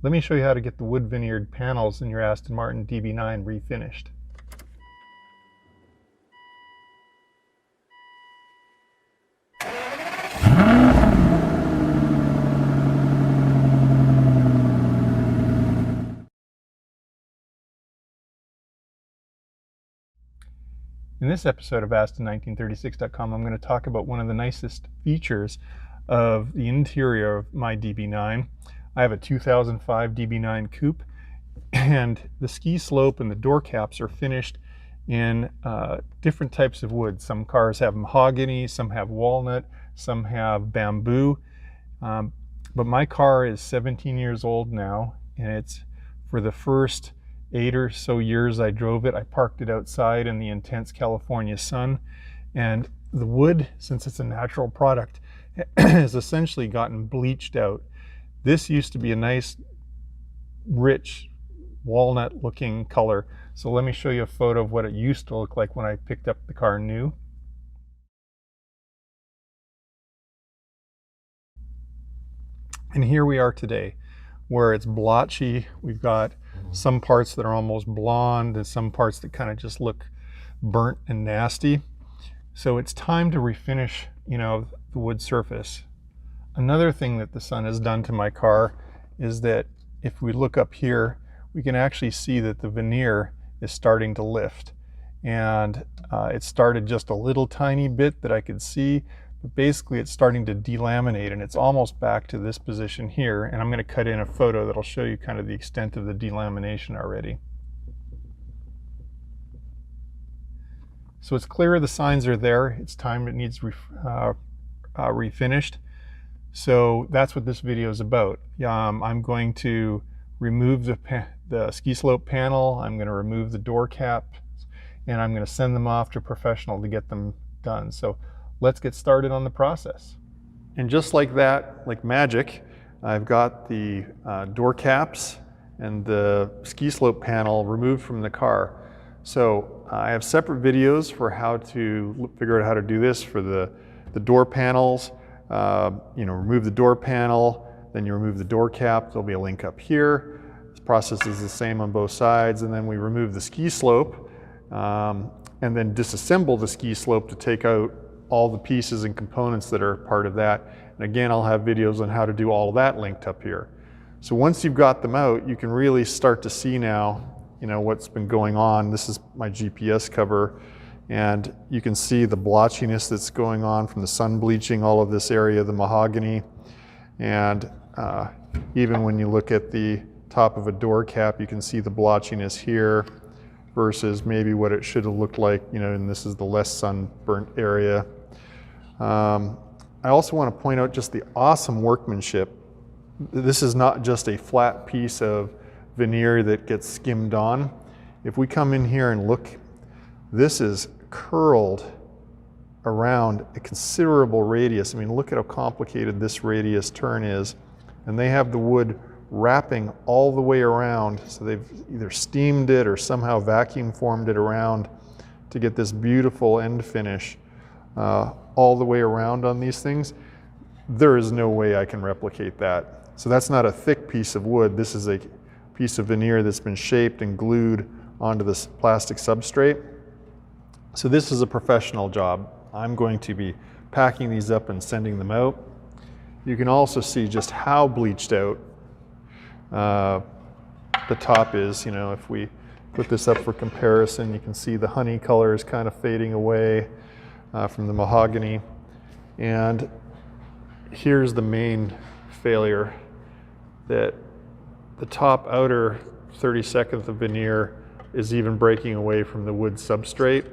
Let me show you how to get the wood veneered panels in your Aston Martin DB9 refinished. In this episode of Aston1936.com, I'm going to talk about one of the nicest features of the interior of my DB9. I have a 2005 DB9 Coupe, and the ski slope and the door caps are finished in different types of wood. Some cars have mahogany, some have walnut, some have bamboo. But my car is 17 years old now, and it's for the first 8 or so years I drove it. I parked it outside in the intense California sun, and the wood, since it's a natural product, has essentially gotten bleached out. This used to be a nice, rich, walnut looking color. So let me show you a photo of what it used to look like when I picked up the car new. And here we are today, where it's blotchy. We've got some parts that are almost blonde and some parts that kind of just look burnt and nasty. So it's time to refinish, the wood surface. Another thing that the sun has done to my car is that if we look up here, we can actually see that the veneer is starting to lift. And it started just a little tiny bit that I could see, but basically it's starting to delaminate, and it's almost back to this position here. And I'm going to cut in a photo that'll show you kind of the extent of the delamination already. So it's clear the signs are there. It's time it needs refinished. So that's what this video is about. I'm going to remove the ski slope panel. I'm going to remove the door cap, and I'm going to send them off to a professional to get them done. So let's get started on the process. And just like that, like magic, I've got the door caps and the ski slope panel removed from the car. So I have separate videos for how to figure out how to do this for the door panels. Remove the door panel, then you remove the door cap. There'll be a link up here. This process is the same on both sides. And then we remove the ski slope and then disassemble the ski slope to take out all the pieces and components that are part of that. And again, I'll have videos on how to do all of that linked up here. So once you've got them out, you can really start to see now, what's been going on. This is my GPS cover, and you can see the blotchiness that's going on from the sun bleaching all of this area, the mahogany. And even when you look at the top of a door cap, you can see the blotchiness here versus maybe what it should have looked like, and this is the less sunburnt area. I also want to point out just the awesome workmanship. This is not just a flat piece of veneer that gets skimmed on. If we come in here and look, this is curled around a considerable radius. I mean, look at how complicated this radius turn is. And they have the wood wrapping all the way around. So they've either steamed it or somehow vacuum formed it around to get this beautiful end finish all the way around on these things. There is no way I can replicate that. So that's not a thick piece of wood. This is a piece of veneer that's been shaped and glued onto this plastic substrate. So this is a professional job. I'm going to be packing these up and sending them out. You can also see just how bleached out the top is. If we put this up for comparison, you can see the honey color is kind of fading away from the mahogany. And here's the main failure, that the top outer 32nd of veneer is even breaking away from the wood substrate.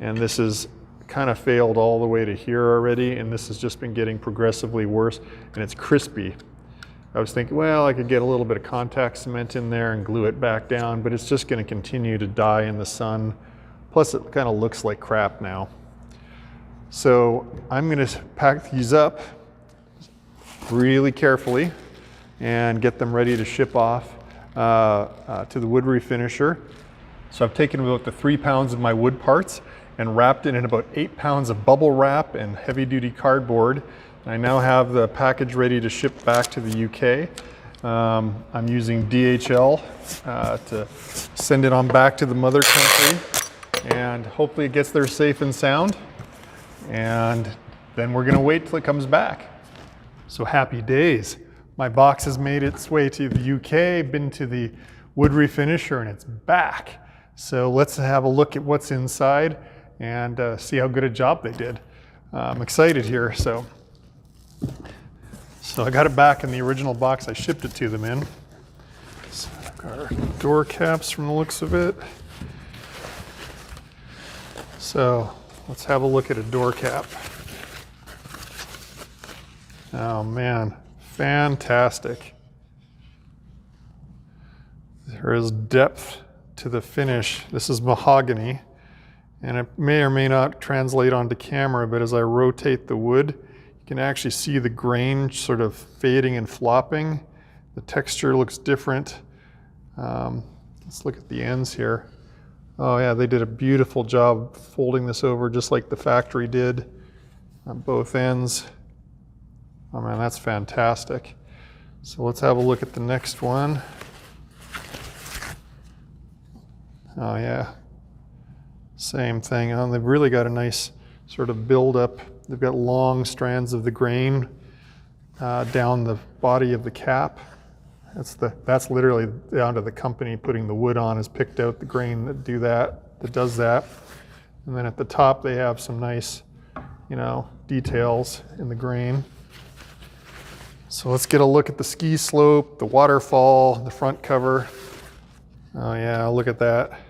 And this is kind of failed all the way to here already, and this has just been getting progressively worse, and it's crispy. I was thinking, well, I could get a little bit of contact cement in there and glue it back down, but it's just going to continue to die in the sun. Plus it kind of looks like crap now. So I'm going to pack these up really carefully and get them ready to ship off to the wood refinisher. So I've taken about the 3 pounds of my wood parts and wrapped it in about 8 pounds of bubble wrap and heavy duty cardboard. I now have the package ready to ship back to the UK. I'm using DHL to send it on back to the mother country, and hopefully it gets there safe and sound. And then we're gonna wait till it comes back. So happy days. My box has made its way to the UK, been to the wood refinisher, and it's back. So let's have a look at what's inside and see how good a job they did. I'm excited here. So I got it back in the original box I shipped it to them in. So I've got our door caps from the looks of it. So let's have a look at a door cap. Oh man, fantastic. There is depth to the finish. This is mahogany, and it may or may not translate onto camera, but as I rotate the wood, you can actually see the grain sort of fading and flopping. The texture looks different. Let's look at the ends here. Oh yeah, they did a beautiful job folding this over just like the factory did on both ends. Oh man, that's fantastic. So let's have a look at the next one. Oh yeah, same thing. They've really got a nice sort of build up. They've got long strands of the grain down the body of the cap. That's literally down to the company putting the wood on has picked out the grain that does that. And then at the top they have some nice, details in the grain. So let's get a look at the ski slope, the waterfall, the front cover. Oh yeah, look at that.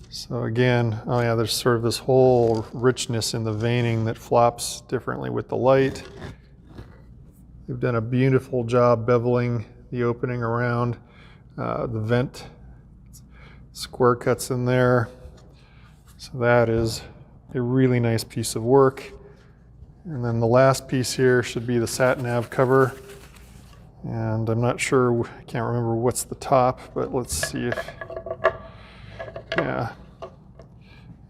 So again, oh yeah, there's sort of this whole richness in the veining that flops differently with the light. They've done a beautiful job beveling the opening around the vent. Square cuts in there. So that is a really nice piece of work. And then the last piece here should be the sat nav cover. And I'm not sure, I can't remember what's the top, but let's see if, yeah.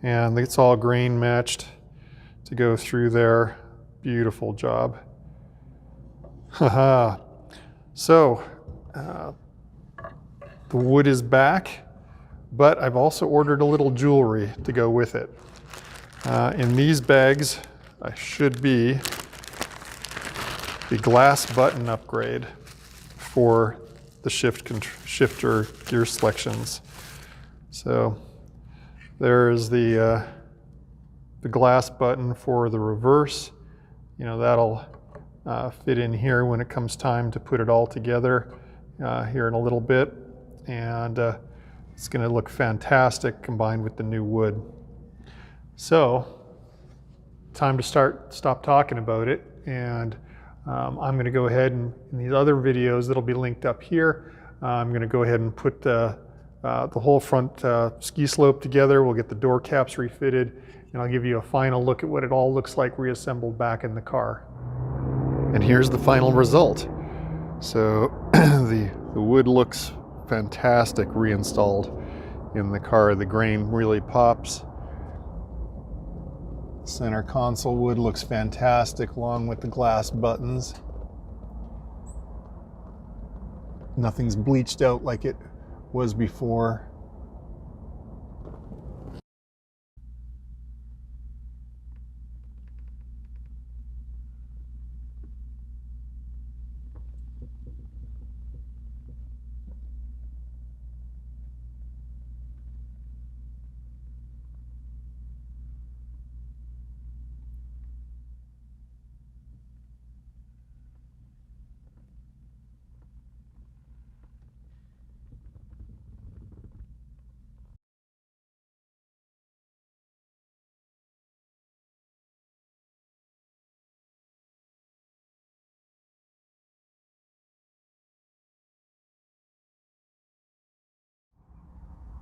And it's all grain matched to go through there. Beautiful job. Haha. So, the wood is back, but I've also ordered a little jewelry to go with it. In these bags, I should be the glass button upgrade for the shifter gear selections. So there's the glass button for the reverse. That'll fit in here when it comes time to put it all together here in a little bit. And it's going to look fantastic combined with the new wood. So time to stop talking about it, and I'm going to go ahead and in these other videos that'll be linked up here, I'm going to go ahead and put the whole front ski slope together. We'll get the door caps refitted, and I'll give you a final look at what it all looks like reassembled back in the car. And here's the final result. So the wood looks fantastic reinstalled in the car. The grain really pops. Center console wood looks fantastic along with the glass buttons. Nothing's bleached out like it was before.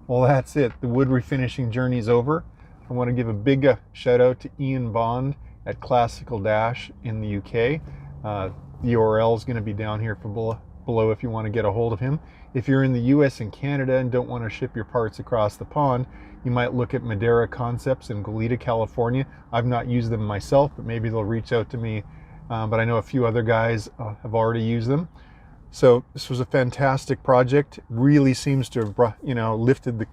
Well, that's it. The wood refinishing journey is over. I want to give a big shout out to Ian Bond at Classical Dash in the UK. The URL is going to be down here below if you want to get a hold of him. If you're in the US and Canada and don't want to ship your parts across the pond, you might look at Madeira Concepts in Goleta, California. I've not used them myself, but maybe they'll reach out to me. But I know a few other guys have already used them. So this was a fantastic project. Really seems to have brought, lifted the,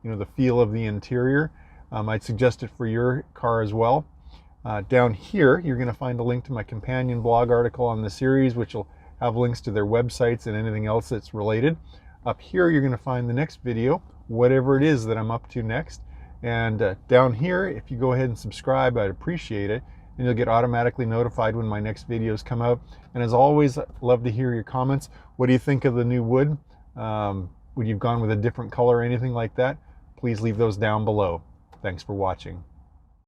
the feel of the interior. I'd suggest it for your car as well. Down here, you're going to find a link to my companion blog article on the series, which will have links to their websites and anything else that's related. Up here, you're going to find the next video, whatever it is that I'm up to next. And down here, if you go ahead and subscribe, I'd appreciate it. And you'll get automatically notified when my next videos come out. And as always, I'd love to hear your comments. What do you think of the new wood? Would you have gone with a different color or anything like that? Please leave those down below. Thanks for watching.